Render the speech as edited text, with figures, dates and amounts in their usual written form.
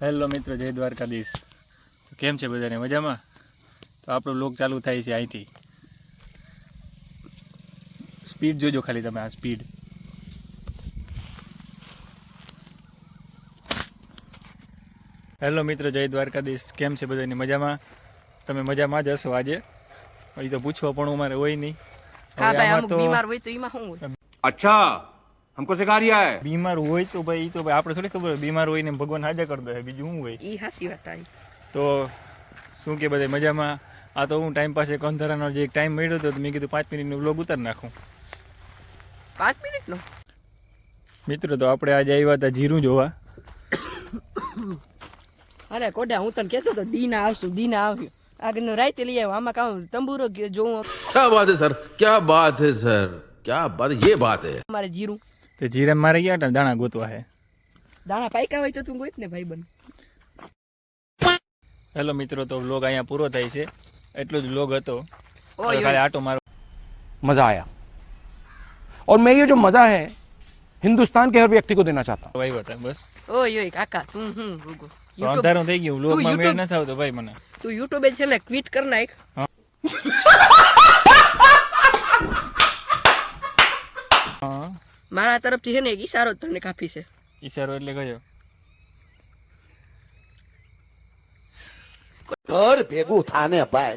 Hello મિત્રો, જય દ્વારકાધીશ. કેમ છે બધાને? મજામાં? તો આપણો લોક ચાલુ થાય છે અહીંથી. સ્પીડ જોજો ખાલી તમે, આ સ્પીડ. હેલો મિત્રો, જય દ્વારકાધીશ. કેમ છે બધાની? મજામાં? તમે મજામાં જ હશો આજે. એ તો પૂછવા પણ મારે હોય નહીં. બીમાર હોય તો એમાં શું હોય? अच्छा हमको सिखा रिया है। બીમાર હોય તો ભાઈ, તો ભાઈ આપણે થોડી ખબર હોય. બીમાર હોય ને ભગવાન હાજર કરી દે, બીજું શું હોય? ઈ હાચી વાત આવી. તો શું કે બધા મજામાં? આ તો હું ટાઈમ પાસે કંધારાનો જે ટાઈમ મળ્યો હતો, મેં કીધું 5 મિનિટનો વ્લોગ ઉતારી નાખું. 5 મિનિટનો? મિત્રો, તો આપણે આજે આવ્યા હતા જીરું જોવા. અરે કોડા, હું તને કહેતો હતો દીના આવશું, દીના આવ્યો. આગળનો રાતે લઈ આવ્યો. આમાં કામ તંબુરો જોઉં. क्या बात है सर, क्या बात है सर, क्या बात, ये बात है। મારે જીરું તો જીરા મારે ગયા હતા દાણા ગોતવા હે. દાણા પાયકા હોય તો તું ગોત ને ભાઈ બન. હેલો મિત્રો, તો વ્લોગ અહીંયા પૂરો થાય છે. એટલો જ વ્લોગ હતો. ઓય ખાલી આટો મારો. मजा आया और मैं ये जो मजा है हिंदुस्तान के हर व्यक्ति को देना चाहता हूँ। આવ્યો હતા બસ. ઓય ઓય કાકા, તું રૂગો તો અંધારું થઈ ગયું. વ્લોગમાં મેળ નથી આવતો ભાઈ મને. તું યુટ્યુબે છે ને ક્વિટ કર નાખ. હા, મારા તરફથી છે ને એક ઈશારો જ તને કાફી છે. ઈશારો એટલે કયો? घर भेगू थाने पाए